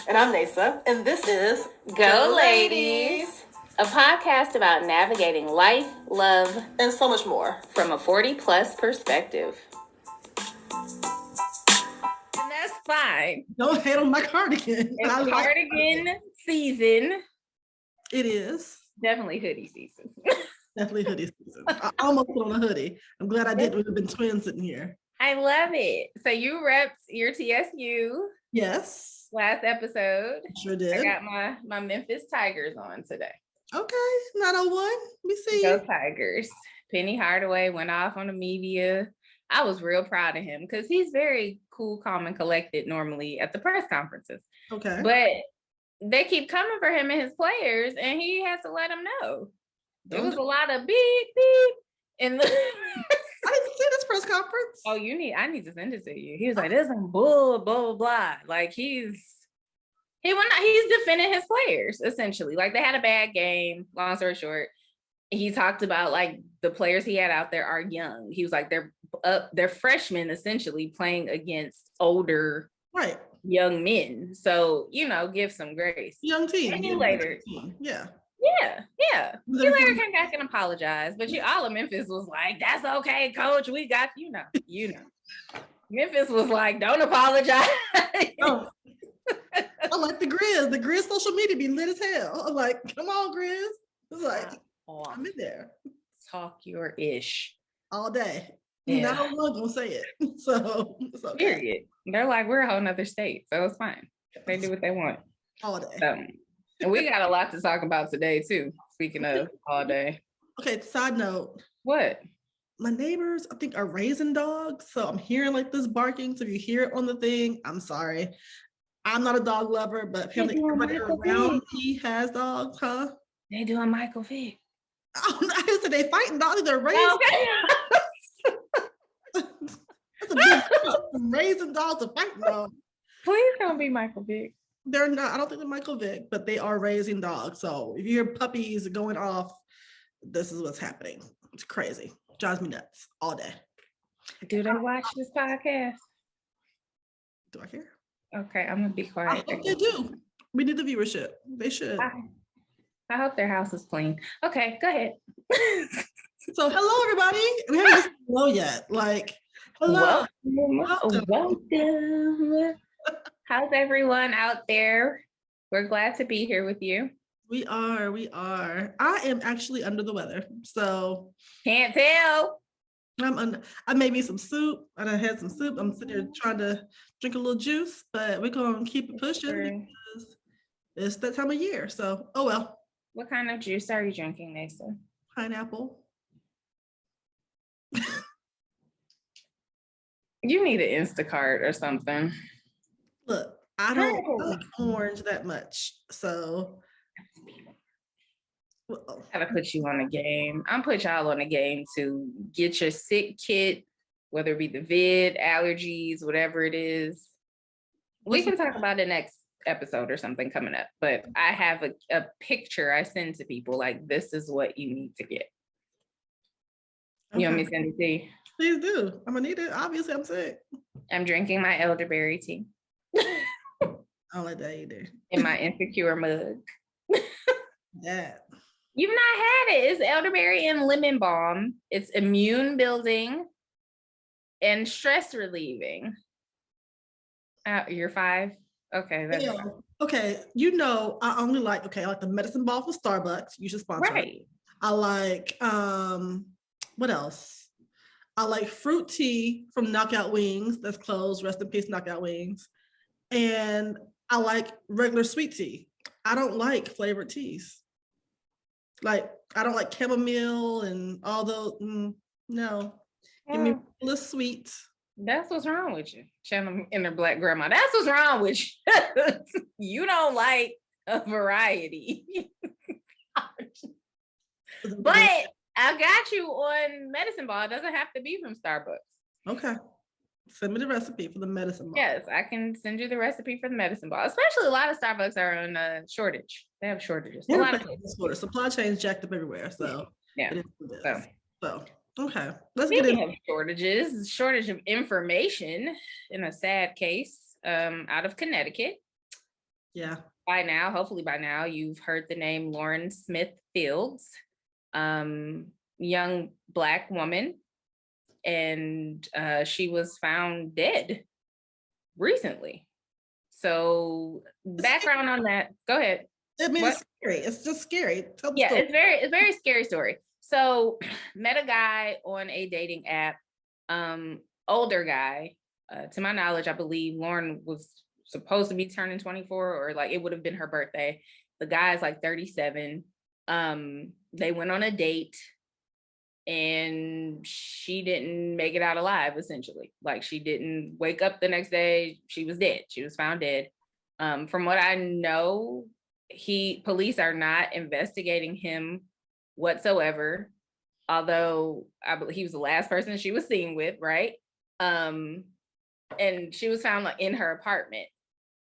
And I'm Neysa, and this is Go Ladies, a podcast about navigating life, love, and so much more from a 40-plus perspective. And that's fine. Don't hate on my cardigan. It's cardigan season. It is. Definitely hoodie season. Definitely hoodie season. I almost put on a hoodie. I'm glad I did. We've been twins sitting here. I love it. So you repped your TSU. Yes. Last episode. Sure did. I got my Memphis Tigers on today. Okay, 901. Let me see. Go Tigers. Penny Hardaway went off on the media. I was real proud of him because he's very cool, calm, and collected normally at the press conferences. Okay. But they keep coming for him and his players, and he has to let them know. There was a lot of beep, beep. And I didn't see this press conference. Oh, I need to send it to you. He was like, "This is bull, blah, blah, blah." Like he's defending his players essentially. Like they had a bad game. Long story short, he talked about like the players he had out there are young. He was like, they're freshmen essentially playing against older, right, young men. So give some grace. Young team. And you later, yeah. Yeah. He later came back and apologized, but all of Memphis was like, "That's okay, coach. We got you know." Memphis was like, "Don't apologize." Oh. I like the Grizz. The Grizz social media be lit as hell. I'm like, come on, Grizz. It's like, I'm in there. Talk your ish all day. Yeah. Not everyone gonna say it. So it's okay. Period. They're like, we're a whole nother state, so it's fine. They do what they want. All day. And we got a lot to talk about today too. Speaking of all day. Okay, side note. What? My neighbors, I think, are raising dogs. So I'm hearing like this barking. So if you hear it on the thing, I'm sorry. I'm not a dog lover, but apparently everybody around me has dogs, huh? They doing Michael Vick. Oh, I said they fighting dogs, they're raising. Okay. That's a big from raising dogs to fighting dogs. Please don't be Michael Vick. They're not, I don't think they're Michael Vick, but they are raising dogs. So if you hear puppies going off, this is what's happening. It's crazy. Drives me nuts all day. Do they watch this podcast? Do I care? Okay, I'm gonna be quiet. I hope they do. We need the viewership. They should. I hope their house is clean. Okay, go ahead. So hello, everybody. We haven't said hello yet. Like, hello. Welcome. How's everyone out there? We're glad to be here with you. We are. I am actually under the weather, so can't tell. I made me some soup. I done had some soup. I'm sitting here trying to drink a little juice, but we're gonna keep it pushing because it's that time of year. So, oh well. What kind of juice are you drinking, Neysa? Pineapple. You need an Instacart or something. Look, I don't like orange that much, so. Gotta put you on a game. I'm put y'all on a game to get your sick kit, whether it be the vid, allergies, whatever it is. We can talk about it next episode or something coming up, but I have a picture I send to people like, this is what you need to get. Okay. You want me to send it to you? Please do. I'm gonna need it. Obviously, I'm sick. I'm drinking my elderberry tea. I don't like that either. In my Insecure mug. Yeah. You've not had it. It's elderberry and lemon balm. It's immune building and stress relieving. You're 5? Okay. That's yeah. fine. Okay. I only like, I like the medicine ball from Starbucks. You should sponsor it. I like, what else? I like fruit tea from Knockout Wings. That's closed. Rest in peace, Knockout Wings. And I like regular sweet tea. I don't like flavored teas. Like, I don't like chamomile and all those. No. Give me a little sweet. That's what's wrong with you. Channel Inner Black Grandma. That's what's wrong with you. You don't like a variety. But I got you on medicine ball. It doesn't have to be from Starbucks. Okay. Send me the recipe for the medicine ball. Yes, I can send you the recipe for the medicine ball. Especially a lot of Starbucks are on a shortage. They have shortages. A lot of places. Supply chains jacked up everywhere. So yeah. So okay. Let's Speaking get into of shortages, shortage of information in a sad case out of Connecticut. Yeah. Hopefully by now, you've heard the name Lauren Smith Fields, young Black woman. And she was found dead recently. So background on that. Go ahead. I mean, it's scary. It's just scary. Yeah, it's a very scary story. So met a guy on a dating app, older guy. To my knowledge, I believe Lauren was supposed to be turning 24, or like it would have been her birthday. The guy's like 37. They went on a date and she didn't make it out alive, essentially. Like she didn't wake up the next day. She was dead. She was found dead. From what I know, police are not investigating him whatsoever, although I believe he was the last person she was seen with, right? And she was found in her apartment.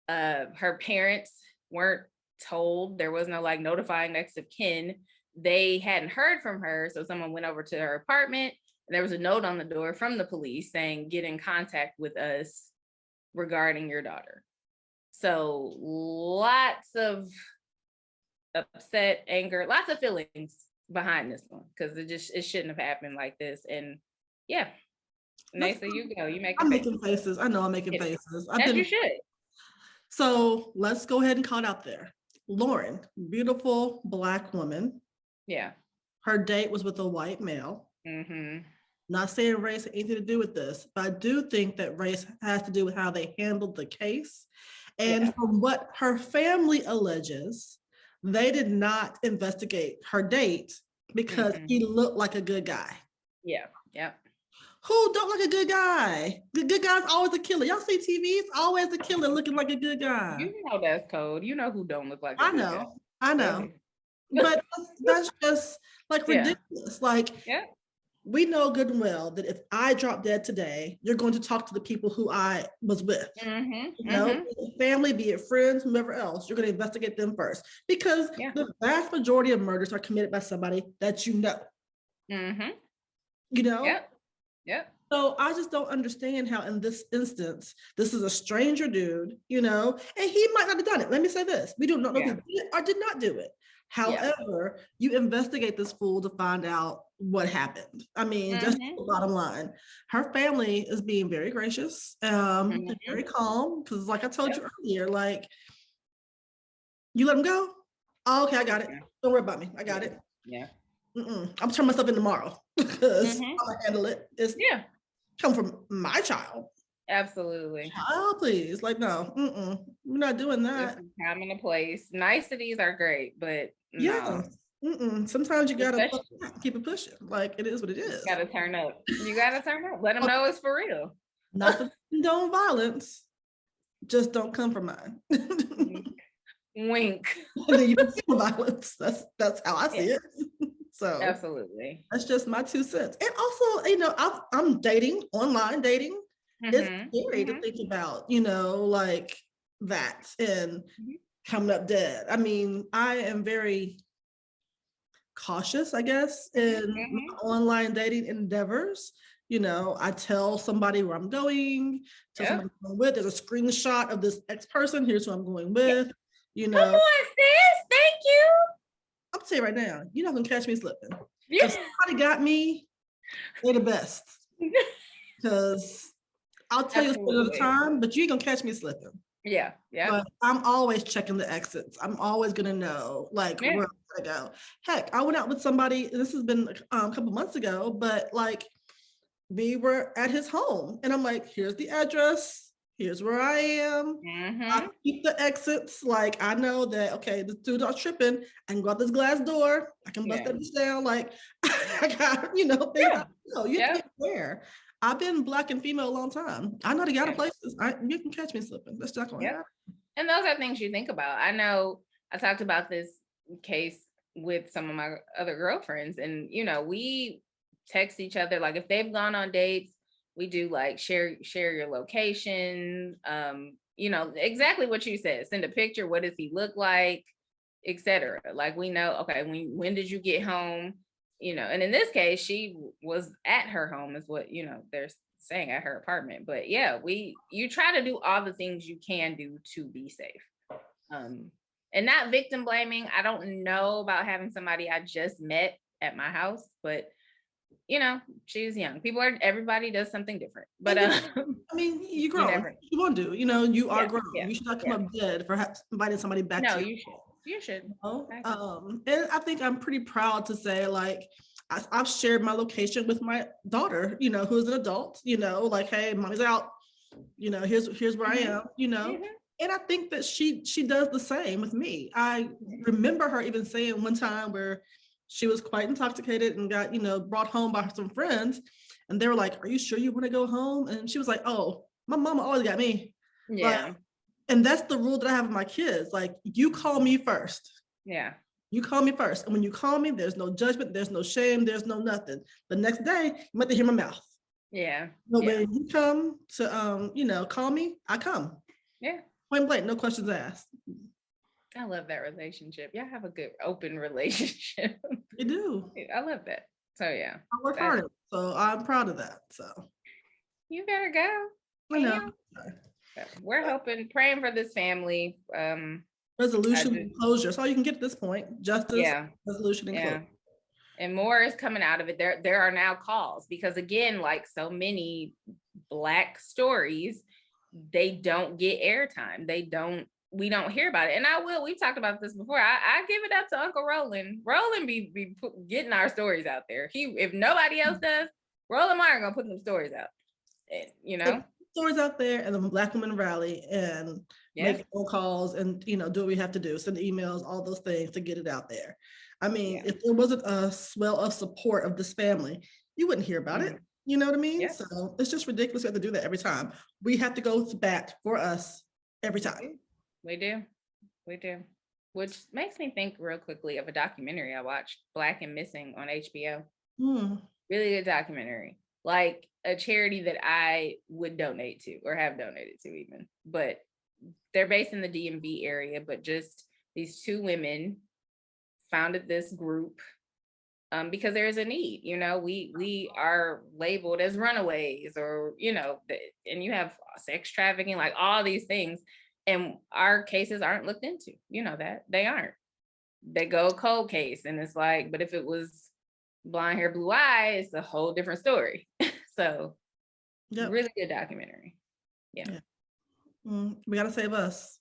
Her parents weren't told. There was no like notifying next of kin. They hadn't heard from her, so someone went over to her apartment, and there was a note on the door from the police saying, "Get in contact with us regarding your daughter." So lots of upset, anger, lots of feelings behind this one, because it shouldn't have happened like this. And yeah, Neysa, you go. I'm making faces. I know I'm making faces. You should. So let's go ahead and call it out there. Lauren, beautiful Black woman. Yeah. Her date was with a white male. Mm-hmm. Not saying race had anything to do with this, but I do think that race has to do with how they handled the case. And from what her family alleges, they did not investigate her date because he looked like a good guy. Yeah. Yeah. Who don't like a good guy? The good guy's always a killer. Y'all see TV? It's always a killer looking like a good guy. You know that's code. You know who don't look like a good guy. I know. But that's just like ridiculous. Like, we know good and well that if I drop dead today, you're going to talk to the people who I was with. You know, be it family, be it friends, whomever else, you're going to investigate them first, because the vast majority of murders are committed by somebody that you know. You know? So I just don't understand how in this instance, this is a stranger dude, you know, and he might not have done it. Let me say this. We do not know if he did or did not do it. However, you investigate this fool to find out what happened. I mean, just the bottom line. Her family is being very gracious, and very calm, because like I told you earlier, like, you let him go? Oh, okay, I got it. Don't worry about me. I got it. I'm turning myself in tomorrow because I'm gonna handle it. It's come from my child. Absolutely. Child, please. Like, no, we're not doing that. Time and a place. Niceties are great, but no. Sometimes you gotta keep it pushing. Like, it is what it is. You gotta turn up. Let them know it's for real. Not to condone violence. Just don't come for mine. Wink. And then you don't see violence. That's how I see it. So absolutely, that's just my 2 cents. And also, you know, I'm dating, online dating. It's scary to think about, you know, like that and coming up dead. I mean, I am very cautious, I guess, in my online dating endeavors. You know, I tell somebody where I'm going, tell somebody who I'm with. There's a screenshot of this X person. Here's who I'm going with. You know, come on, sis. Thank you. I'm telling you right now, you're not gonna catch me slipping. If somebody got me, they're the best. Because I'll tell you another time, but you ain't gonna catch me slipping. Yeah. But I'm always checking the exits. I'm always gonna know like where I'm gonna go. Heck, I went out with somebody, this has been a couple months ago, but like we were at his home and I'm like, here's the address. Here's where I am. I keep the exits. Like, I know that, okay, this dude's not tripping. I can go out this glass door. I can bust that bitch down. Like, I got, you know, things I know. You can't wear. I've been Black and female a long time. I know the guy places. You can catch me slipping. That's not going to happen. And those are things you think about. I know I talked about this case with some of my other girlfriends, and, you know, we text each other. Like, if they've gone on dates, we do like share your location, you know, exactly what you said. Send a picture. What does he look like, etc. Like, we know, okay, when did you get home? You know, and in this case, she was at her home, is what, you know, they're saying, at her apartment. But yeah, you try to do all the things you can do to be safe. And not victim blaming. I don't know about having somebody I just met at my house, but you know, she's young. Everybody does something different. But I mean, you grow. You want to, you know, you are grown. You should not come up dead for inviting somebody back to you. You should. You know? And I think I'm pretty proud to say, like, I've shared my location with my daughter, you know, who's an adult, you know, like, hey, mommy's out, you know, here's where I am, you know. And I think that she does the same with me. I remember her even saying one time where she was quite intoxicated and got, you know, brought home by some friends. And they were like, are you sure you want to go home? And she was like, oh, my mama always got me. Yeah. And that's the rule that I have with my kids. Like, you call me first. Yeah. You call me first. And when you call me, there's no judgment, there's no shame, there's no nothing. The next day, you might hear my mouth. Yeah. But when you come to, you know, call me, I come. Yeah. Point blank, no questions asked. I love that relationship. Y'all have a good open relationship. You do. I love that. So yeah. I work hard, so I'm proud of that. So you better go. I know. We're praying for this family. Resolution and closure. That's all you can get at this point. Justice, resolution, and closure. And more is coming out of it. There are now calls because, again, like so many Black stories, they don't get airtime. We don't hear about it. And we've talked about this before. I give it up to Uncle Roland. Roland be getting our stories out there. If nobody else does, Roland Meyer gonna put them stories out. And, you know, stories out there, and the Black women rally and make phone calls and, you know, do what we have to do, send emails, all those things to get it out there. I mean, if there wasn't a swell of support of this family, you wouldn't hear about it. You know what I mean? Yeah. So it's just ridiculous. We have to do that every time. We have to go to bat for us every time. We do. Which makes me think real quickly of a documentary I watched, Black and Missing on HBO. Really good documentary. Like a charity that I would donate to or have donated to even. But they're based in the DMV area, but just these two women founded this group because there's a need. You know, we are labeled as runaways, or, you know, and you have sex trafficking, like all these things. And our cases aren't looked into. You know that. They aren't. They go cold case. And it's like, but if it was blonde hair, blue eyes, it's a whole different story. So really good documentary. Yeah. We got to save us.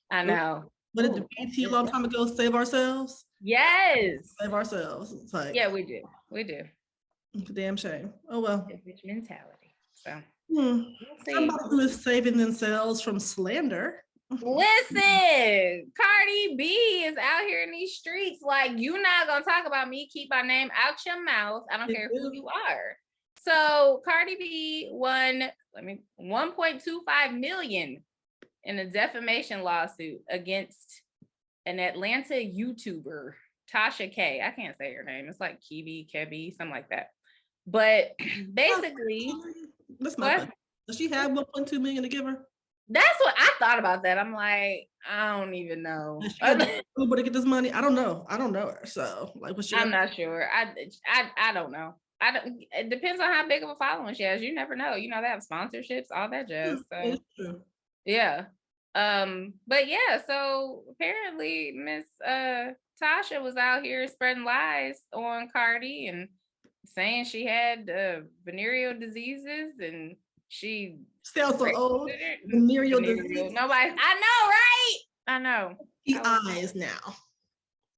I know. What did the BT a long time ago, save ourselves? Yes. Save ourselves. It's like, yeah, we do. It's a damn shame. Oh, well. Bitch mentality. So. Somebody who is saving themselves from slander. Listen, Cardi B is out here in these streets. Like, you're not gonna talk about me. Keep my name out your mouth. I don't care who you are. So Cardi B won 1.25 million in a defamation lawsuit against an Atlanta YouTuber, Tasha K. I can't say her name. It's like Kebi, something like that. But basically, that's my question. Does she have 1.2 million to give her? That's what I thought about that. I'm like, I don't even know. Who would get this money? I don't know. I don't know her. So, like, what's I'm not sure. I don't know. It depends on how big of a following she has. You never know. You know, they have sponsorships, all that jazz. So it's true. Yeah. But yeah, so apparently Miss Tasha was out here spreading lies on Cardi and saying she had venereal diseases, and she sounds so old. Venereal disease. Nobody. I know, right? I know. STIs now.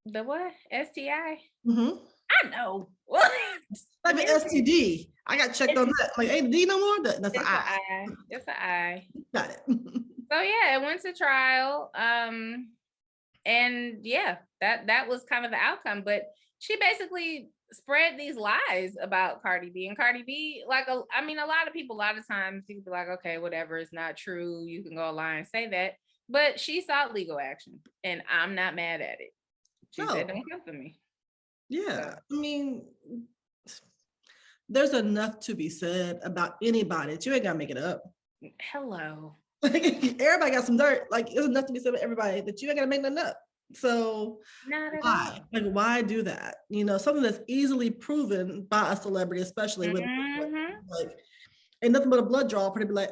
The what? STI? I know. Like an STD. I got checked on that. Like, ain't D no more? That's an I. It's an I. Got it. So yeah, it went to trial. And yeah, that was kind of the outcome. But she basically spread these lies about Cardi B. And Cardi B, like, a lot of people, a lot of times you can be like, okay, whatever, it's not true. You can go online and say that. But she sought legal action, and I'm not mad at it. She said, don't come for me. Yeah. So. I mean, there's enough to be said about anybody. You ain't got to make it up. Hello. Everybody got some dirt. Like, there's enough to be said about everybody that you ain't got to make nothing up. So why? Like, why do that? You know, something that's easily proven by a celebrity, especially with like, ain't nothing but a blood draw for to be like,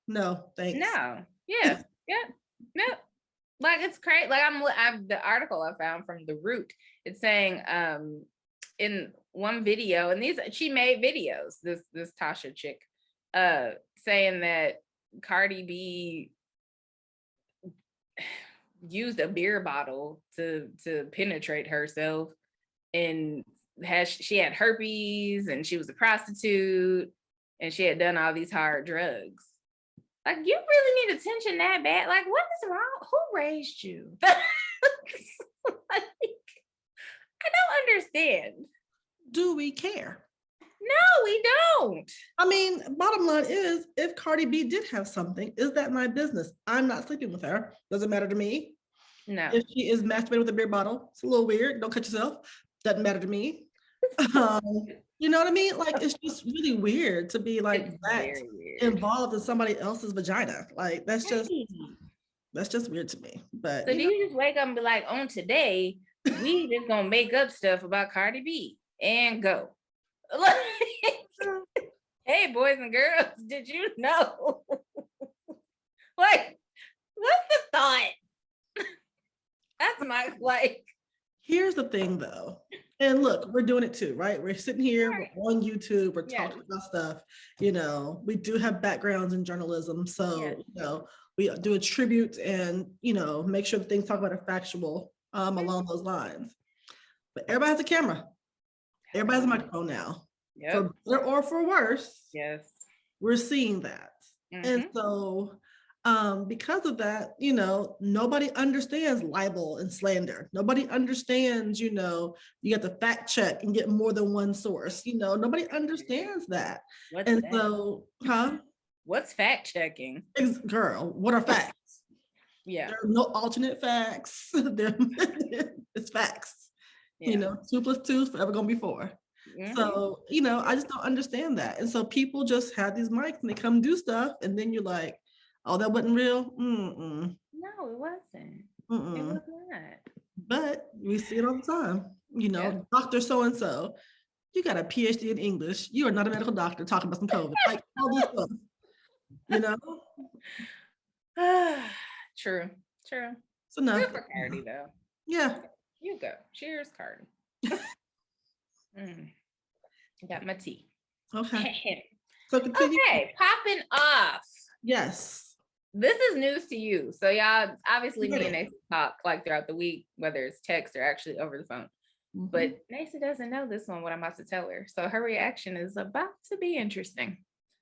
no, thanks. No. Yeah. Yeah. No. Like, it's crazy. Like, I'm the article I found from The Root. It's saying in one video, and she made videos, this Tasha chick, saying that Cardi B used a beer bottle to penetrate herself, and she had herpes, and she was a prostitute, and she had done all these hard drugs. Like, you really need attention that bad? Like, what is wrong? Who raised you? Like, I don't understand. Do we care? No, we don't. I mean, bottom line is, if Cardi B did have something, is that my business? I'm not sleeping with her. Doesn't matter to me. No. If she is masturbating with a beer bottle, it's a little weird. Don't cut yourself. Doesn't matter to me. You know what I mean? Like, it's just really weird to be like that involved in somebody else's vagina. Like, that's just weird to me. But so do you just wake up and be like, on today, we just gonna make up stuff about Cardi B and go? Like, hey, boys and girls, did you know? Like, what's the thought? That's my, like. Here's the thing, though. And look, we're doing it too, right? We're sitting here, we're on YouTube, we're talking about stuff. You know, we do have backgrounds in journalism. So, you know, we do a tribute and, you know, make sure the things talk about are factual along those lines. But everybody has a camera. Everybody has a microphone now. For better or for worse. Yes. We're seeing that. And so because of that, you know, nobody understands libel and slander. Nobody understands, you know, you have to fact check and get more than one source. You know, nobody understands that. What's fact checking? Girl, what are facts? Yeah. There are no alternate facts. It's facts. Yeah. You know, 2 + 2 is forever gonna be 4. So, you know, I just don't understand that. And so people just have these mics and they come do stuff, and then you're like, oh, that wasn't real? No, it wasn't. It was not. But we see it all the time. You know, Dr. So-and-so, you got a PhD in English. You are not a medical doctor talking about some COVID. Like, all this stuff. You know? True. So no. Good for Cardi, though. Yeah. You go. Cheers, Cardi. Got my tea. Okay. So continue. Okay, popping off. Yes. This is news to you. So y'all, obviously me and Neysa talk like throughout the week, whether it's text or actually over the phone. But Neysa doesn't know this one, what I'm about to tell her. So her reaction is about to be interesting.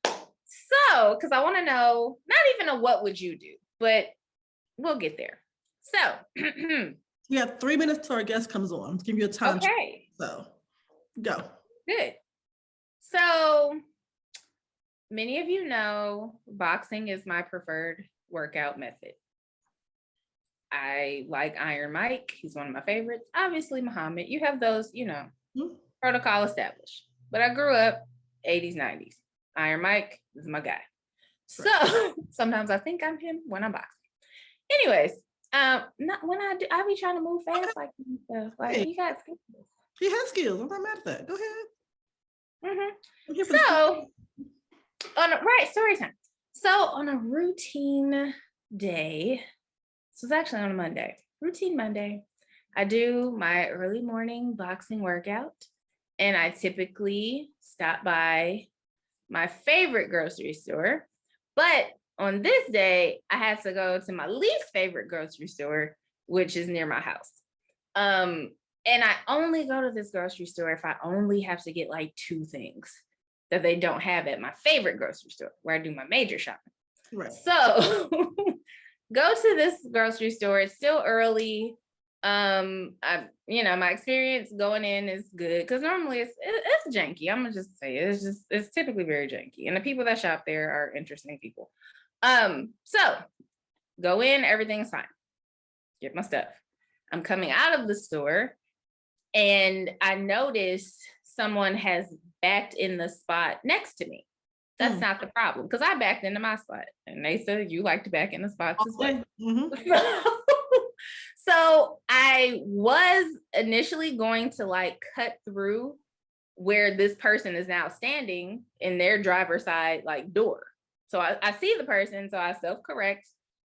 So, because I want to know, not even a what would you do, but we'll get there. So we have 3 minutes till our guest comes on. Give you a time. Okay. So go. Good. So many of you know boxing is my preferred workout method. I like Iron Mike. He's one of my favorites. Obviously, Muhammad. You have those, you know, protocol established. But I grew up 80s, 90s. Iron Mike is my guy. So sometimes I think I'm him when I'm boxing. Anyways, not when I be trying to move fast like stuff. Like, he got skills. He has skills. I'm not mad at that. Go ahead. So, story time. So on a routine day, so it's actually on a Monday, routine Monday, I do my early morning boxing workout, and I typically stop by my favorite grocery store. But on this day, I had to go to my least favorite grocery store, which is near my house. And I only go to this grocery store if I only have to get like 2 things that they don't have at my favorite grocery store where I do my major shopping. Right. So go to this grocery store. It's still early. My experience going in is good because normally it's janky. I'm gonna just say it's typically very janky. And the people that shop there are interesting people. So go in, everything's fine. Get my stuff. I'm coming out of the store, and I notice someone has backed in the spot next to me. That's not the problem, because I backed into my spot. And Neysa, you like to back in the spots as well. So I was initially going to like cut through where this person is now standing in their driver's side like door. So I see the person, so I self-correct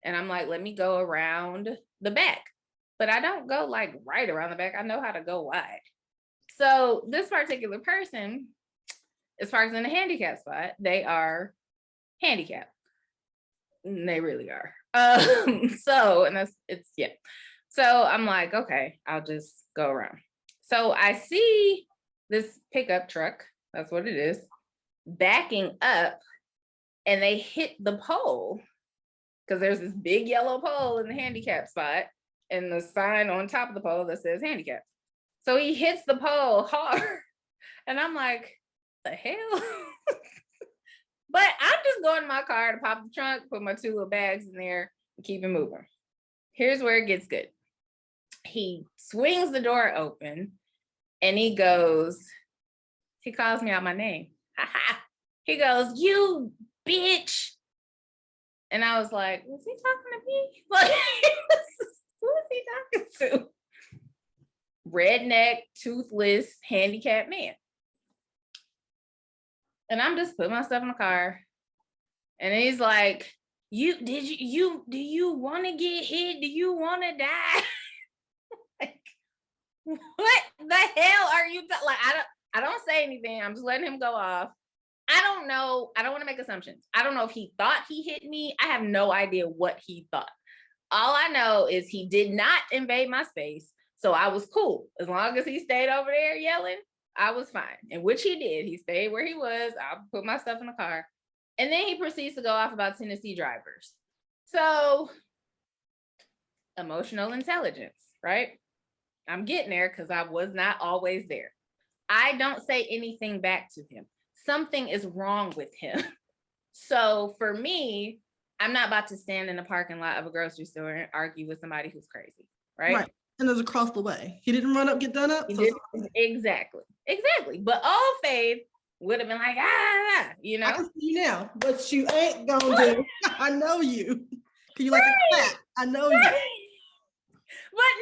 And I'm like, let me go around the back. But I don't go like right around the back. I know how to go wide. So this particular person is parked in a handicap spot. They are handicapped. They really are. So I'm like, okay, I'll just go around. So I see this pickup truck, that's what it is, backing up, and they hit the pole because there's this big yellow pole in the handicap spot and the sign on top of the pole that says handicap. So he hits the pole hard. And I'm like, the hell? But I'm just going to my car to pop the trunk, put my 2 little bags in there, and keep it moving. Here's where it gets good. He swings the door open, and he calls me out my name. He goes, "You bitch." And I was like, was he talking to me? Like, who is he talking to? Redneck, toothless, handicapped man. And I'm just putting my stuff in the car. And he's like, do you want to get hit? Do you want to die? Like, what the hell are you like? I don't say anything. I'm just letting him go off. I don't know. I don't want to make assumptions. I don't know if he thought he hit me. I have no idea what he thought. All I know is he did not invade my space. So I was cool. As long as he stayed over there yelling, I was fine. And which he did. He stayed where he was. I put my stuff in the car. And then he proceeds to go off about Tennessee drivers. So emotional intelligence, right? I'm getting there because I was not always there. I don't say anything back to him. Something is wrong with him. So for me, I'm not about to stand in the parking lot of a grocery store and argue with somebody who's crazy, right? And it was across the way. He didn't run up, get done up. Exactly. But old Faith would have been like, you know. I can see you now, but you ain't gonna do. I know you. Cause you like a cat. I know you. But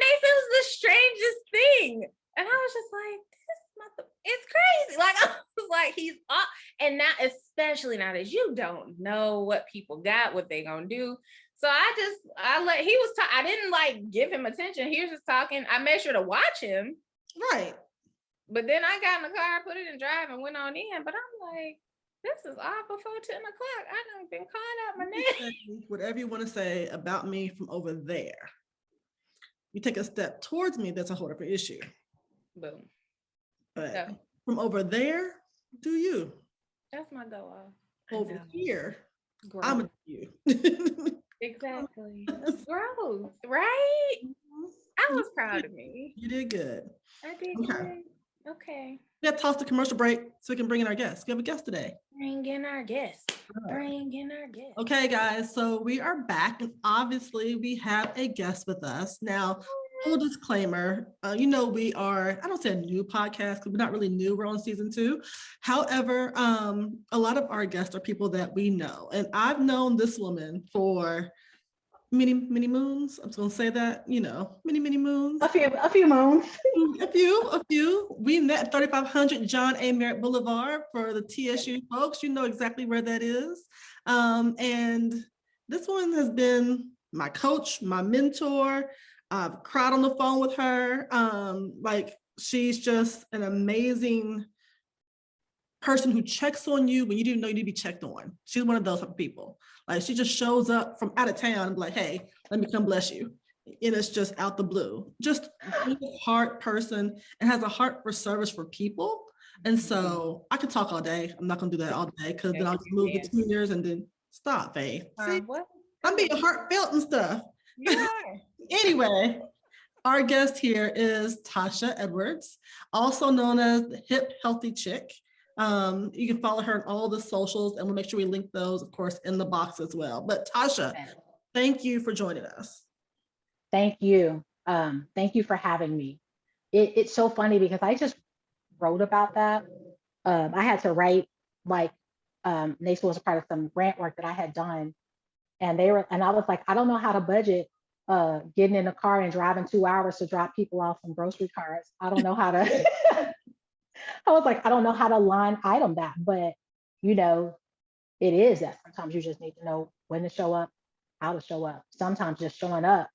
Neysa was the strangest thing, and I was just like, it's crazy. Like, I was like, he's up. And now, especially now that you don't know what people got, what they gonna do. So I didn't like give him attention. He was just talking. I made sure to watch him. Right. But then I got in the car, put it in drive, and went on in. But I'm like, this is all before 10 o'clock. I done been calling out my name. Whatever you want to say about me from over there. You take a step towards me, that's a whole different issue. Boom. But from over there, do you? That's my go off. Over here, gross. I'm with you. Exactly. Gross, right? I was proud of me. You did good. I did good. Okay. We have to toss the commercial break so we can bring in our guest. We have a guest today. Bring in our guest. Okay, guys. So we are back, and obviously we have a guest with us now. Full disclaimer, we are, I don't say a new podcast because we're not really new. We're on season 2. However, a lot of our guests are people that we know. And I've known this woman for many moons. I'm just going to say that, many moons. A few moons. A few. We met at 3500 John A. Merritt Boulevard for the TSU folks. You know exactly where that is. And this one has been my coach, my mentor. I've cried on the phone with her. She's just an amazing person who checks on you when you didn't know you need to be checked on. She's one of those type of people. Like, she just shows up from out of town and be like, hey, let me come bless you. And it's just out the blue. Just a heart person and has a heart for service for people. And so I could talk all day. I'm not gonna do that all day because then I'll just move the seniors and then stop, Faye. See, I'm being heartfelt and stuff. Yeah. Anyway, our guest here is Tasha Edwards, also known as the Hip Healthy Chick. You can follow her on all the socials, and we'll make sure we link those, of course, in the box as well. But Tasha, thank you for joining us. Thank you. Thank you for having me. It's so funny because I just wrote about that. I had to write, Neysa was a part of some grant work that I had done. And I was like, I don't know how to budget getting in a car and driving 2 hours to drop people off some grocery carts. I don't know how to, I was like, I don't know how to line item that, but it is that sometimes you just need to know when to show up how to show up. Sometimes just showing up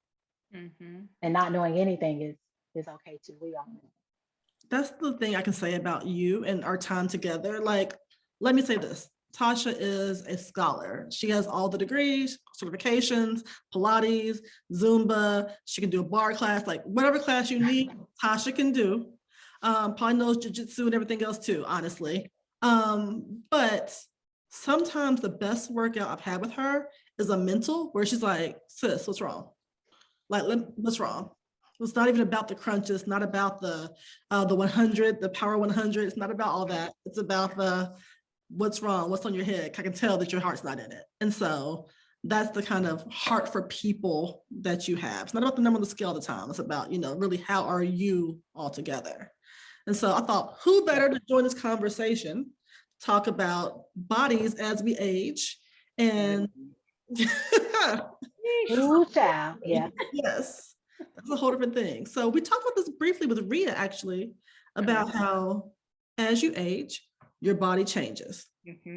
and not knowing anything is okay too. We all know. That's the thing I can say about you and our time together. Like, let me say this. Tasha is a scholar. She has all the degrees, certifications, Pilates, Zumba. She can do a bar class, like whatever class you need, Tasha can do. Probably knows jujitsu and everything else too, honestly. But sometimes the best workout I've had with her is a mental, where she's like, sis, what's wrong? Like, what's wrong? It's not even about the crunches, not about the 100, the power 100. It's not about all that. It's about the what's wrong, what's on your head. I can tell that your heart's not in it. And so that's the kind of heart for people that you have. It's not about the number on the scale all the time. It's about, really how are you all together? And so I thought, who better to join this conversation, talk about bodies as we age. And Ooh, child. Yeah. Yes, that's a whole different thing. So we talked about this briefly with Rita, actually, about how as you age, your body changes,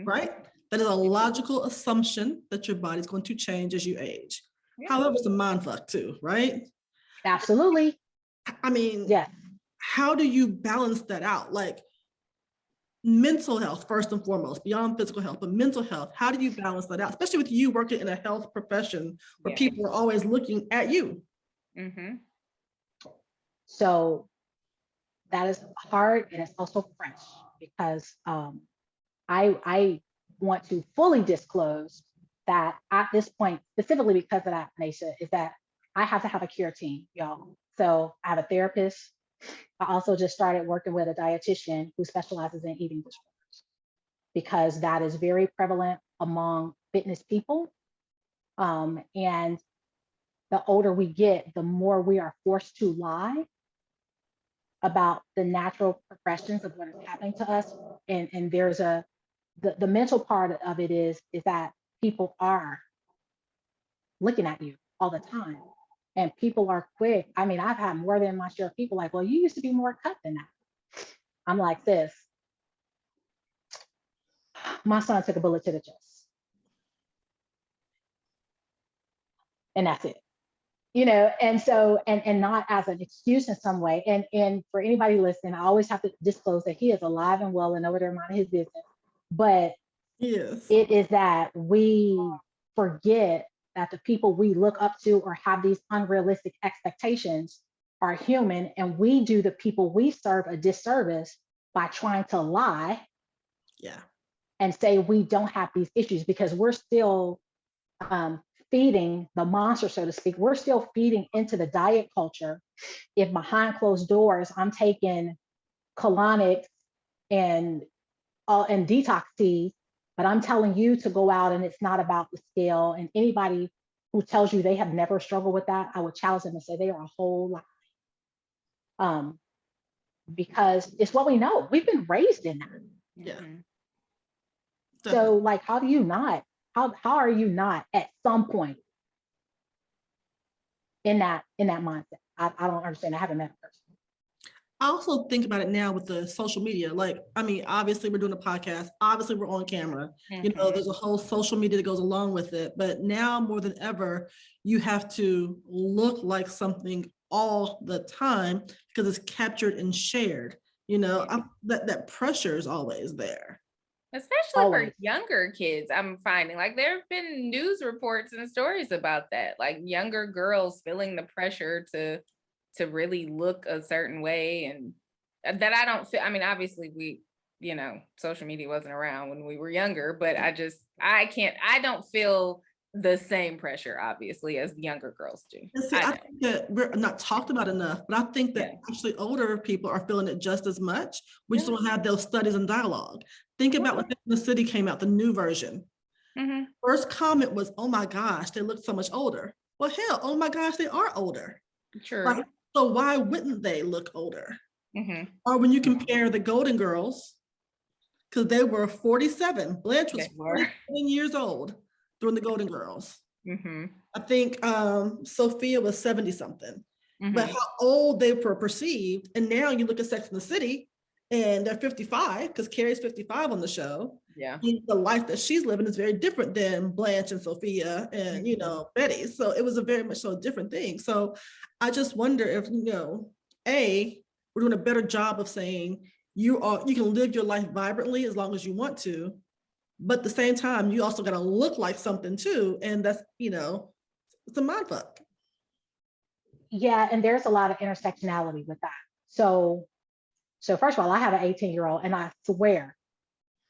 right? That is a logical assumption that your body's going to change as you age. However, it's a mind fuck too, right? Absolutely. I mean, yes. How do you balance that out? Like mental health, first and foremost, beyond physical health, but mental health, how do you balance that out? Especially with you working in a health profession where people are always looking at you. So that is hard, and it's also fresh because I want to fully disclose that at this point, specifically because of that, Neysa, is that I have to have a care team, y'all. So I have a therapist. I also just started working with a dietitian who specializes in eating disorders, because that is very prevalent among fitness people. And the older we get, the more we are forced to lie about the natural progressions of what is happening to us. And there's the mental part of it is that people are looking at you all the time. And people are quick. I mean, I've had more than my share of people like, well, you used to be more cut than that. I'm like, this. My son took a bullet to the chest. And that's it. And so, and not as an excuse in some way. And for anybody listening, I always have to disclose that he is alive and well and over there minding his business. But it is that we forget that the people we look up to or have these unrealistic expectations are human, and we do the people we serve a disservice by trying to lie and say we don't have these issues, because we're still feeding the monster, so to speak. We're still feeding into the diet culture. If behind closed doors, I'm taking colonics and detox teas, but I'm telling you to go out and it's not about the scale. And anybody who tells you they have never struggled with that, I would challenge them and say they are a whole lie. Because it's what we know. We've been raised in that. So like, how are you not at some point in that mindset? I don't understand. I haven't met a person. I also think about it now with the social media. Like, I mean, obviously we're doing a podcast. Obviously we're on camera. There's a whole social media that goes along with it. But now more than ever, you have to look like something all the time because it's captured and shared. That pressure is always there. Especially for younger kids, I'm finding like there have been news reports and stories about that, like younger girls feeling the pressure to really look a certain way, and that I don't feel. I mean, obviously we, social media wasn't around when we were younger, but I don't feel the same pressure, obviously, as younger girls do. See, I think that we're not talked about enough, but I think that actually older people are feeling it just as much. We just don't have those studies and dialogue. Think about when the City came out, the new version. First comment was, oh my gosh, they look so much older. Well, hell, oh my gosh, they are older. True. So why wouldn't they look older? Or when you compare the Golden Girls, because they were 47. Blanche was 47 years old during the Golden Girls. I think Sophia was 70 something. But how old they were perceived, and now you look at Sex and the City, and they're 55 because Carrie's 55 on the show. Yeah. And the life that she's living is very different than Blanche and Sophia and, you know, Betty. So it was a very much so different thing. So I just wonder if, you know, we're doing a better job of saying you can live your life vibrantly as long as you want to, but at the same time, you also got to look like something too. And that's, you know, it's a mind fuck. Yeah, and there's a lot of intersectionality with that. So first of all, I have an 18-year-old, and I swear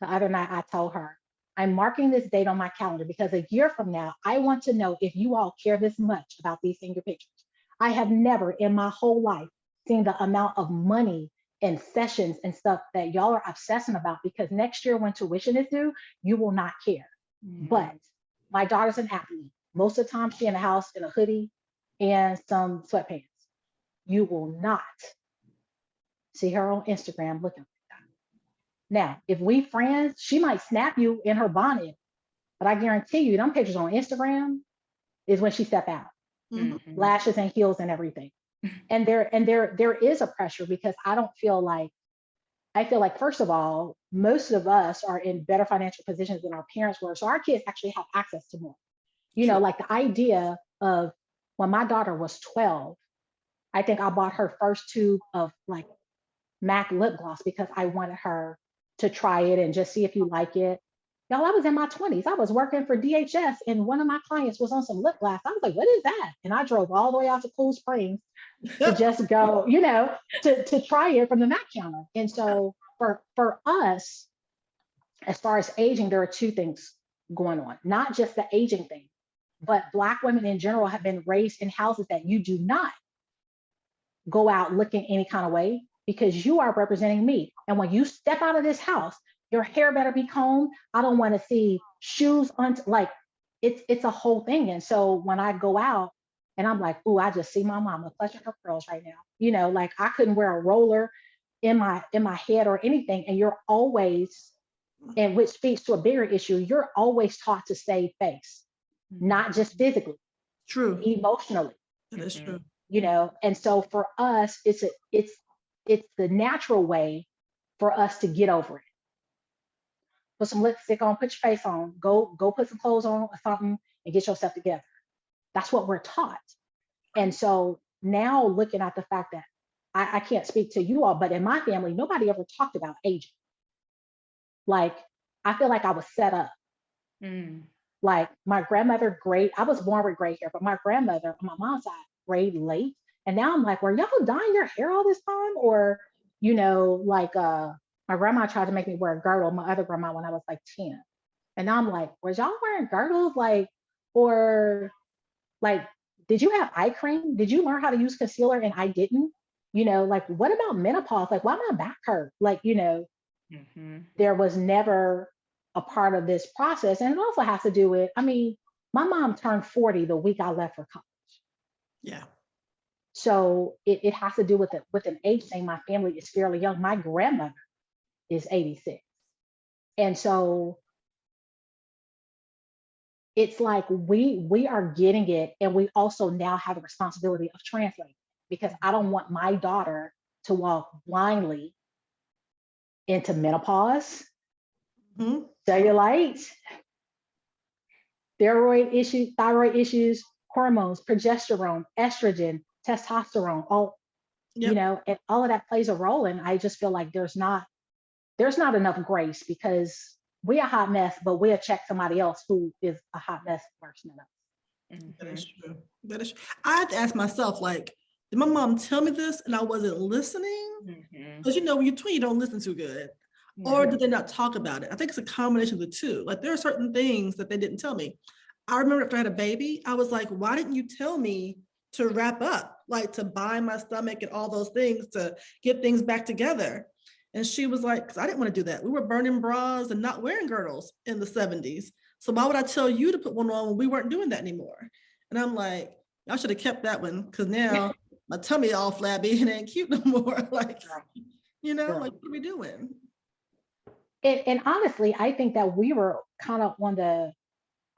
the other night I told her, I'm marking this date on my calendar because a year from now, I want to know if you all care this much about these senior pictures. I have never in my whole life seen the amount of money and sessions and stuff that y'all are obsessing about, because next year when tuition is due, you will not care. But my daughter's an athlete. Most of the time, she's in the house in a hoodie and some sweatpants. You will not see her on Instagram looking like that. Now, if we friends, she might snap you in her bonnet, but I guarantee you, them pictures on Instagram is when she step out, lashes and heels and everything. And there is a pressure, because I feel like, first of all, most of us are in better financial positions than our parents were. So our kids actually have access to more. You know, like the idea of when my daughter was 12, I think I bought her first tube of like MAC lip gloss because I wanted her to try it and just see if you like it. Y'all, I was in my 20s. I was working for DHS, and one of my clients was on some lip gloss. I was like, what is that? And I drove all the way out to Cool Springs to just go, you know, to try it from the MAC counter. And so for us, as far as aging, there are two things going on, not just the aging thing, but Black women in general have been raised in houses that you do not go out looking any kind of way, because you are representing me. And when you step out of this house, your hair better be combed. I don't want to see shoes on, like it's a whole thing. And so when I go out and I'm like, oh, I just see my mama clutching her pearls right now. You know, like I couldn't wear a roller in my head or anything. And you're always, and which speaks to a bigger issue, you're always taught to save face, not just physically, emotionally. That is true. You know, and so for us, it's the natural way for us to get over it. Put some lipstick on, put your face on, go put some clothes on or something and get yourself together. That's what we're taught. And so now looking at the fact that I can't speak to you all, but in my family, nobody ever talked about aging. Like, I feel like I was set up. Like my grandmother, I was born with gray hair, but my grandmother on my mom's side, gray late. And now I'm like, were y'all dyeing your hair all this time? Or, you know, like my grandma tried to make me wear a girdle, my other grandma, when I was like 10. And now I'm like, was y'all wearing girdles? Like, or like, did you have eye cream? Did you learn how to use concealer and I didn't? You know, like, what about menopause? Like, why my back hurt? Like, you know, there was never a part of this process. And it also has to do with, I mean, my mom turned 40 the week I left for college. Yeah. So it has to do with an age thing. My family is fairly young. My grandmother is 86. And so it's like we are getting it, and we also now have the responsibility of translating, because I don't want my daughter to walk blindly into menopause, cellulite, thyroid issues, hormones, progesterone, estrogen, testosterone, all, you know, and all of that plays a role. And I just feel like there's not enough grace, because we're a hot mess, but we'll check somebody else who is a hot mess worse than us. That is true. That is true. I have to ask myself, like, did my mom tell me this and I wasn't listening? Because you know, when you're 20, you don't listen too good. Or did they not talk about it? I think it's a combination of the two. Like, there are certain things that they didn't tell me. I remember after I had a baby, I was like, why didn't you tell me to wrap up, like to bind my stomach and all those things to get things back together? And she was like, because I didn't want to do that. We were burning bras and not wearing girdles in the 70s. So why would I tell you to put one on when we weren't doing that anymore? And I'm like, I should have kept that one, because now my tummy all flabby and ain't cute no more. Like, you know, like, what are we doing? And honestly, I think that we were kind of on the,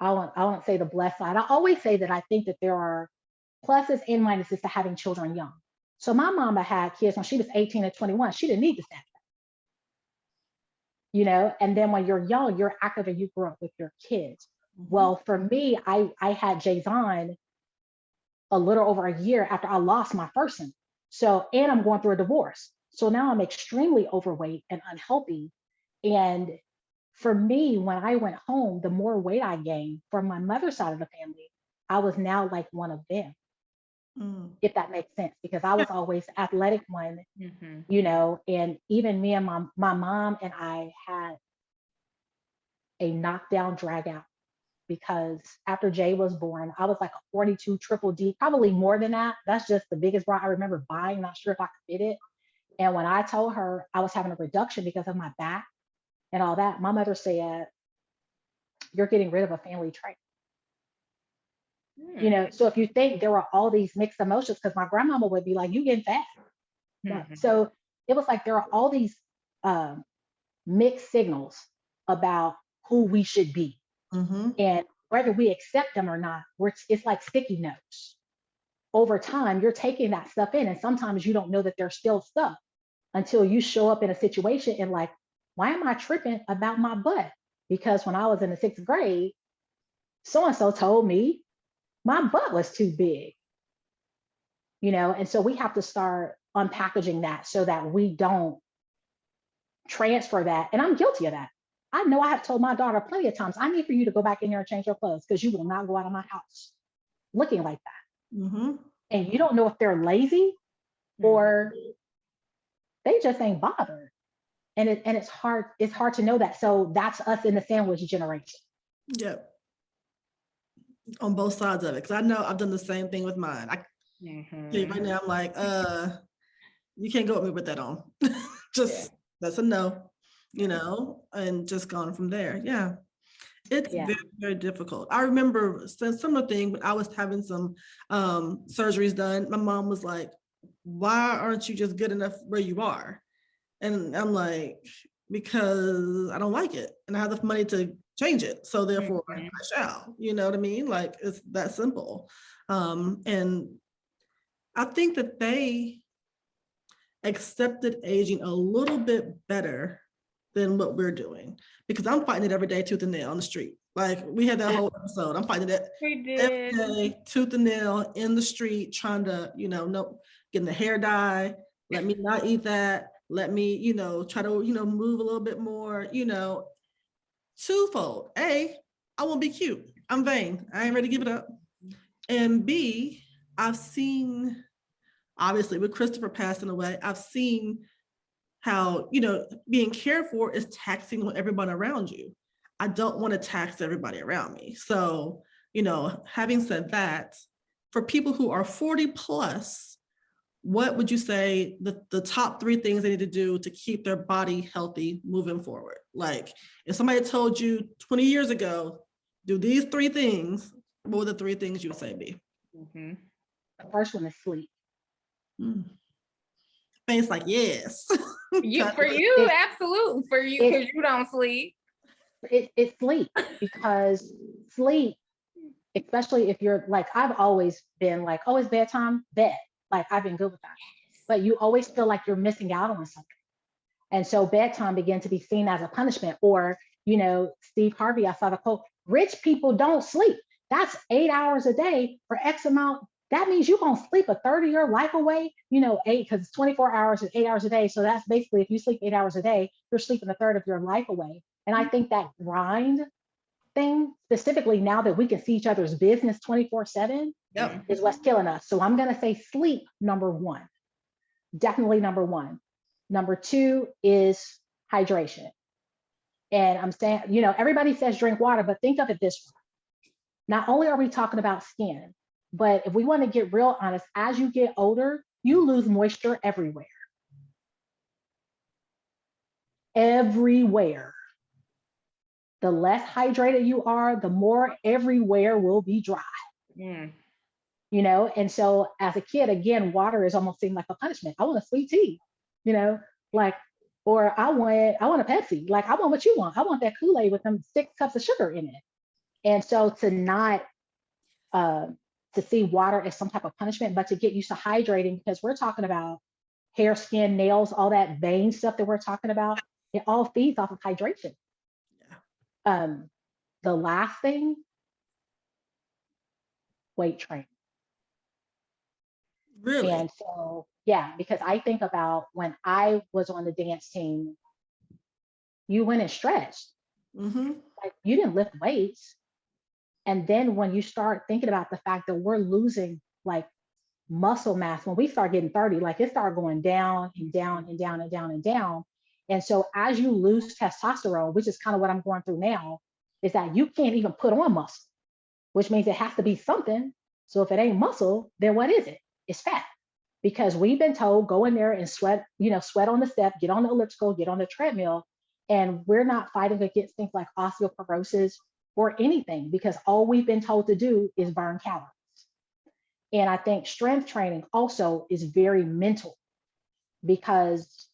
I won't say the blessed side. I always say that I think that there are pluses and minuses to having children young. So my mama had kids when she was 18 and 21. She didn't need the snap. you know, and then when you're young, you're active and you grow up with your kids. Well, for me, I had Jason a little over a year after I lost my first son. So, and I'm going through a divorce. So now I'm extremely overweight and unhealthy. And for me, when I went home, the more weight I gained from my mother's side of the family, I was now like one of them, if that makes sense, because I was always the athletic one, you know, and even me and my mom and I had a knockdown drag out because after Jay was born, I was like a 42 triple D, probably more than that. That's just the biggest bra I remember buying, not sure if I could fit it. And when I told her I was having a reduction because of my back and all that, my mother said, "You're getting rid of a family trait." You know, so if you think there were all these mixed emotions, because my grandmama would be like, "You getting fat." So it was like there are all these mixed signals about who we should be. And whether we accept them or not, it's like sticky notes. Over time, you're taking that stuff in, and sometimes you don't know that there's still stuff until you show up in a situation and like, why am I tripping about my butt? Because when I was in the 6th grade, so and so told me my butt was too big, you know, and so we have to start unpackaging that so that we don't transfer that. And I'm guilty of that. I know I have told my daughter plenty of times, I need for you to go back in there and change your clothes because you will not go out of my house looking like that. And you don't know if they're lazy or they just ain't bothered. And it's hard to know that. So that's us in the sandwich generation. Yep. On both sides of it. Because I know I've done the same thing with mine. Right now I'm like, you can't go with me with that on. Just that's a no, you know, and just gone from there. Yeah. It's very, very difficult. I remember similar thing when I was having some surgeries done. My mom was like, "Why aren't you just good enough where you are?" And I'm like, "Because I don't like it, and I have the money to change it. So therefore, I shall." You know what I mean? Like it's that simple. And I think that they accepted aging a little bit better than what we're doing, because I'm fighting it every day tooth and nail on the street. Like we had that whole episode. I'm fighting it every day tooth and nail in the street, trying to, you know, getting the hair dye. Let me not eat that. Let me, you know, try to, you know, move a little bit more, you know, twofold. A, I won't be cute. I'm vain. I ain't ready to give it up. And B, I've seen, obviously with Christopher passing away, I've seen how, you know, being cared for is taxing on everyone around you. I don't want to tax everybody around me. So, you know, having said that, for people who are 40 plus, what would you say the top 3 things they need to do to keep their body healthy moving forward? Like if somebody told you 20 years ago, do these 3 things, what would the 3 things you would say be? The first one is sleep. Face like, yes. For you, absolutely. For you, because you don't sleep. It's sleep, because sleep, especially if you're like, I've always been like, oh, it's bedtime, bed. Like I've been good with that. But you always feel like you're missing out on something. And so bedtime began to be seen as a punishment. Or, you know, Steve Harvey, I saw the quote, rich people don't sleep. That's 8 hours a day for X amount. That means you're going to sleep a third of your life away, you know, 8, because it's 24 hours and 8 hours a day. So that's basically, if you sleep 8 hours a day, you're sleeping a third of your life away. And I think that grind thing, specifically now that we can see each other's business 24/7, is what's killing us. So I'm going to say sleep, number 1, definitely number 1. Number 2 is hydration. And I'm saying, you know, everybody says drink water, but think of it this way. Not only are we talking about skin, but if we want to get real honest, as you get older, you lose moisture everywhere. Everywhere. The less hydrated you are, the more everywhere will be dry. You know, and so as a kid, again, water is almost seemed like a punishment. I want a sweet tea, you know, like, or I want a Pepsi. Like I want what you want. I want that Kool-Aid with them 6 cups of sugar in it. And so to not to see water as some type of punishment, but to get used to hydrating, because we're talking about hair, skin, nails, all that vein stuff that we're talking about. It all feeds off of hydration. Yeah. The last thing, weight training. Really? And so, yeah, because I think about when I was on the dance team, you went and stretched. Mm-hmm. Like you didn't lift weights. And then when you start thinking about the fact that we're losing like muscle mass, when we start getting 30, like it started going down and down and down and down and down. And so as you lose testosterone, which is kind of what I'm going through now, is that you can't even put on muscle, which means it has to be something. So if it ain't muscle, then what is it? It's fat. Because we've been told go in there and sweat, sweat on the step, get on the elliptical, get on the treadmill. And we're not fighting against things like osteoporosis or anything because all we've been told to do is burn calories. And I think strength training also is very mental because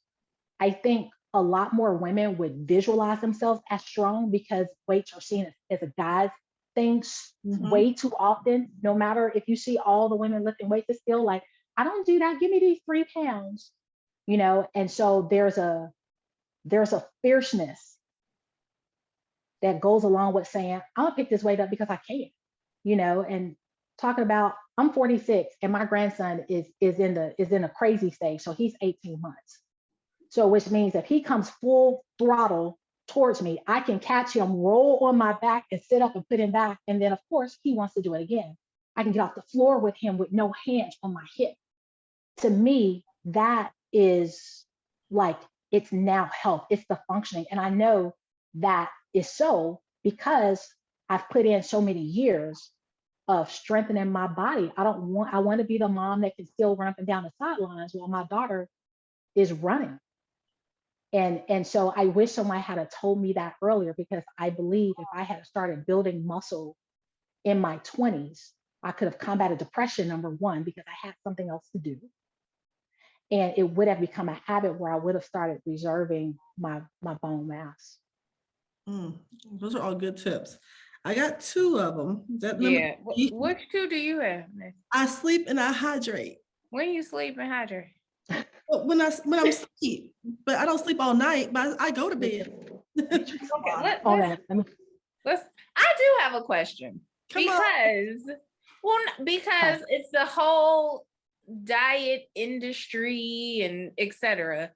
I think a lot more women would visualize themselves as strong because weights are seen as a guy's thing way too often. No matter if you see all the women lifting weights, it's still like, I don't do that. Give me these 3 pounds, And so there's a fierceness that goes along with saying, I'm gonna pick this weight up because I can, and talking about I'm 46 and my grandson is in a crazy stage. So he's 18 months. So which means if he comes full throttle towards me, I can catch him, roll on my back and sit up and put him back. And then of course he wants to do it again. I can get off the floor with him with no hands on my hip. To me, that is like, it's now health, it's the functioning. And I know that is so because I've put in so many years of strengthening my body. I want to be the mom that can still run up and down the sidelines while my daughter is running. And so I wish someone had told me that earlier because I believe if I had started building muscle in my 20s, I could have combated depression, number one, because I had something else to do. And it would have become a habit where I would have started reserving my bone mass. Those are all good tips. I got 2 of them. Yeah. Which 2 do you have? I sleep and I hydrate. When you sleep and hydrate? When I'm asleep, but I don't sleep all night, but I go to bed. Okay, I do have a question. Because it's the whole diet industry and etc.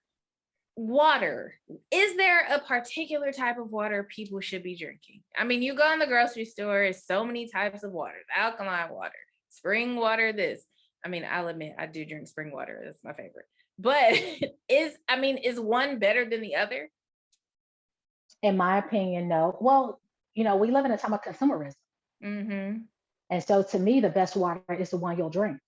Water. Is there a particular type of water people should be drinking? I mean, you go in the grocery store, there's so many types of water. Alkaline water, spring water, this. I mean, I'll admit I do drink spring water. That's my favorite. But is one better than the other? In my opinion, no. Well, we live in a time of consumerism. Mm-hmm. And so to me, the best water is the one you'll drink.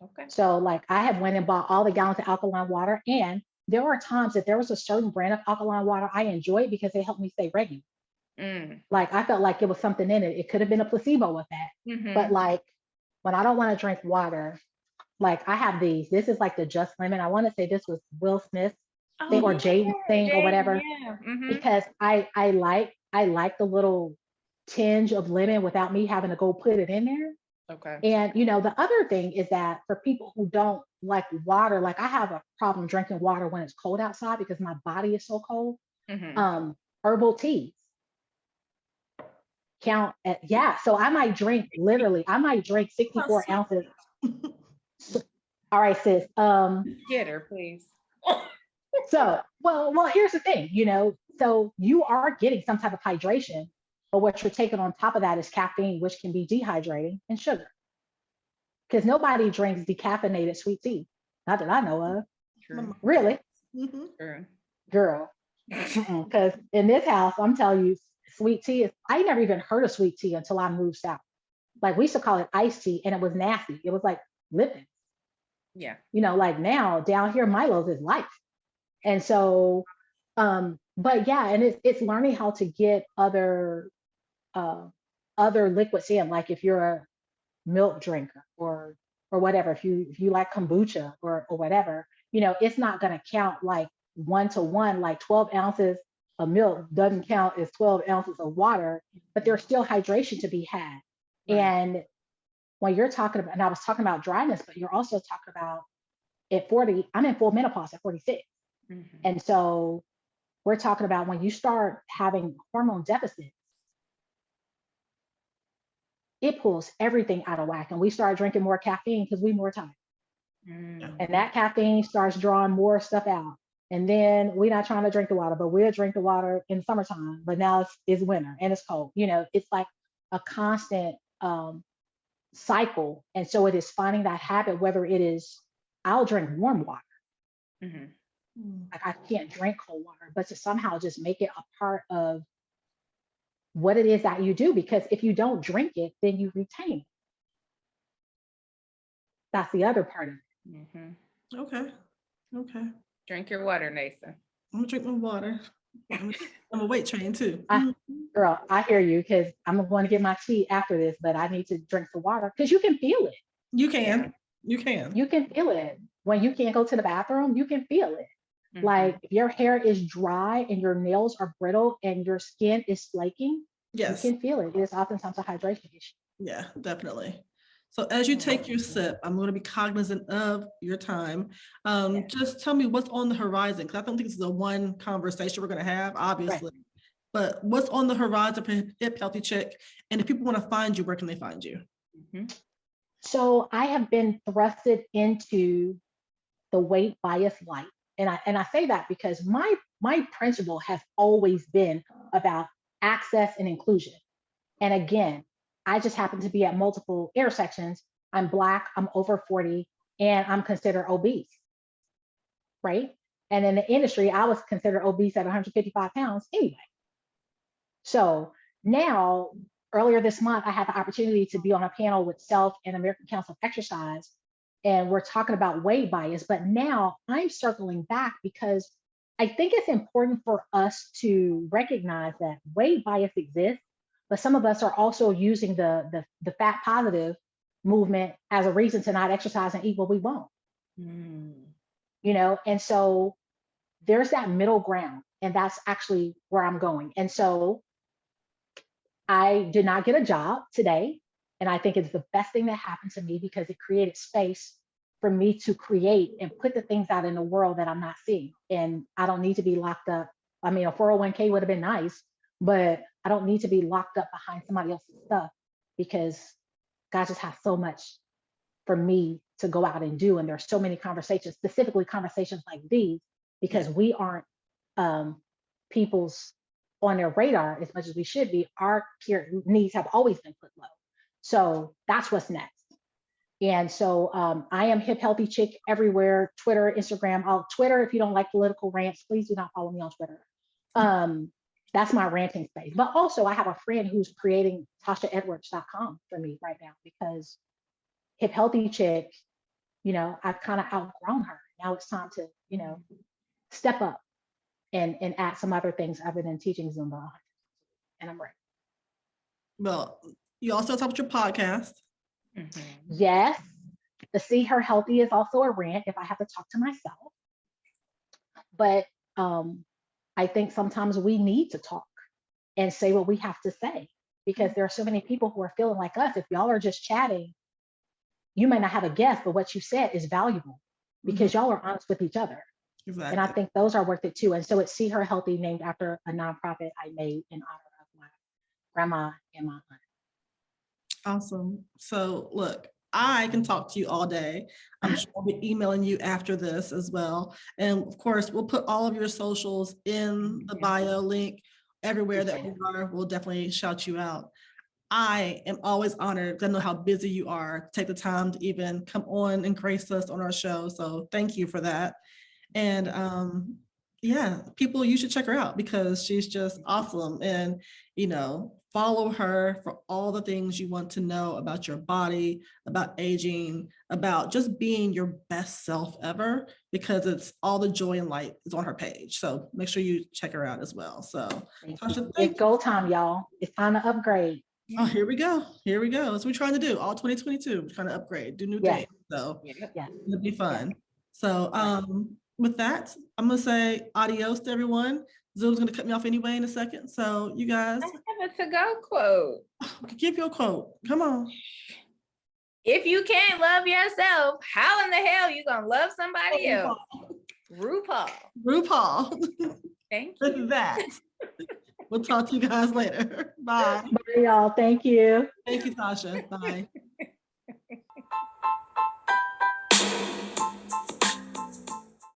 Okay. So like I have went and bought all the gallons of alkaline water. And there are times that there was a certain brand of alkaline water I enjoyed because they helped me stay regular. Like I felt like it was something in it. It could have been a placebo with that. Mm-hmm. But like when I don't want to drink water, like I have these. This is like the Just Lemon. I want to say this was Will Smith thing or Jaden's thing or whatever. Yeah. Mm-hmm. Because I like the little tinge of lemon without me having to go put it in there. Okay. And the other thing is that for people who don't like water, like I have a problem drinking water when it's cold outside because my body is so cold. Mm-hmm. Herbal teas count so I might drink 64 ounces. All right, sis. Get her, please. So, well, here's the thing, so you are getting some type of hydration, but what you're taking on top of that is caffeine, which can be dehydrating, and sugar. Because nobody drinks decaffeinated sweet tea. Not that I know of. True. Really? Mm-hmm. True. Girl. Because in this house, I'm telling you, sweet tea I never even heard of sweet tea until I moved south. Like we used to call it iced tea and it was nasty. It was like Lipton. Yeah. Like now down here, Milo's is life. And so, but yeah, and it's learning how to get other liquids in, like if you're a milk drinker or whatever, if you like kombucha or whatever, it's not going to count like 1-to-1, like 12 ounces of milk doesn't count as 12 ounces of water, but there's still hydration to be had. Right. And when you're talking about, and I was talking about dryness, but you're also talking about at 40, I'm in full menopause at 46. Mm-hmm. And so we're talking about when you start having hormone deficits, it pulls everything out of whack. And we start drinking more caffeine because we're more tired. And that caffeine starts drawing more stuff out. And then we're not trying to drink the water, but we'll drink the water in summertime. But now it's winter and it's cold. You know, it's like a constant cycle. And so it is finding that habit, whether it is, I'll drink warm water. Like I can't drink cold water, but to somehow just make it a part of what it is that you do. Because if you don't drink it, then you retain it. That's the other part of it. Okay. Drink your water, Neysa. I'm gonna drink my water. I'm a weight train too. Girl, I hear you, because I'm going to get my tea after this, but I need to drink some water because you can feel it. You can feel it. When you can't go to the bathroom, you can feel it. Like if your hair is dry and your nails are brittle and your skin is flaking, you can feel it. It is oftentimes a hydration issue. Yeah, definitely. So as you take your sip, I'm going to be cognizant of your time. Just tell me what's on the horizon, because I don't think this is a one conversation we're going to have, obviously. Right. But what's on the horizon for Hip Healthy Chick? And if people want to find you, where can they find you? So I have been thrusted into the weight bias light. And I say that because my principle has always been about access and inclusion. And again, I just happen to be at multiple intersections. I'm Black, I'm over 40, and I'm considered obese, right? And in the industry, I was considered obese at 155 pounds anyway. So now, earlier this month, I had the opportunity to be on a panel with Self and American Council of Exercise, and we're talking about weight bias, but now I'm circling back because I think it's important for us to recognize that weight bias exists, but some of us are also using the fat positive movement as a reason to not exercise and eat what we want. You know, and so there's that middle ground, and that's actually where I'm going. And so I did not get a job today, and I think it's the best thing that happened to me because it created space for me to create and put the things out in the world that I'm not seeing. And I don't need to be locked up. I mean, a 401k would have been nice, but I don't need to be locked up behind somebody else's stuff because God just has so much for me to go out and do. And there's so many conversations, specifically conversations like these, because we aren't people's on their radar as much as we should be. Our care needs have always been put low. So that's what's next. And so I am Hip Healthy Chick everywhere, Twitter, Instagram. Twitter, if you don't like political rants, please do not follow me on Twitter. That's my ranting space. But also I have a friend who's creating TashaEdwards.com for me right now because Hip Healthy Chick, you know, I've kind of outgrown her. Now it's time to, you know, step up and add some other things other than teaching Zumba. And I'm ready. Well, you also talk about your podcast. Yes. The See Her Healthy is also a rant if I have to talk to myself. But I think sometimes we need to talk and say what we have to say because there are so many people who are feeling like us. If y'all are just chatting, you may not have a guest, but what you said is valuable because y'all are honest with each other. Exactly. And I think those are worth it too. And so it's See Her Healthy, named after a nonprofit I made in honor of my grandma and my aunt. Awesome. So look, I can talk to you all day. I'm sure I'll be emailing you after this as well. And of course, we'll put all of your socials in the bio link everywhere that we are. We'll definitely shout you out. I am always honored because I know how busy you are to take the time to even come on and grace us on our show. So thank you for that. And yeah, people, you should check her out because she's just awesome. And, you know, follow her for all the things you want to know about your body, about aging, about just being your best self ever, because it's all the joy and light is on her page. So make sure you check her out as well. So Tasha, it's go time, y'all. It's time to upgrade. Oh, here we go. Here we go. That's what we're trying to do. All 2022, we're trying to upgrade, do new things. So it'll be fun. So with that, I'm gonna say adios to everyone. Zoom's gonna cut me off anyway in a second. So you guys. I have a to-go quote. Give your quote. Come on. If you can't love yourself, how in the hell you gonna love somebody else? RuPaul. RuPaul. Thank with you. that. We'll talk to you guys later. Bye. Bye, y'all. Thank you. Thank you, Tasha. Bye.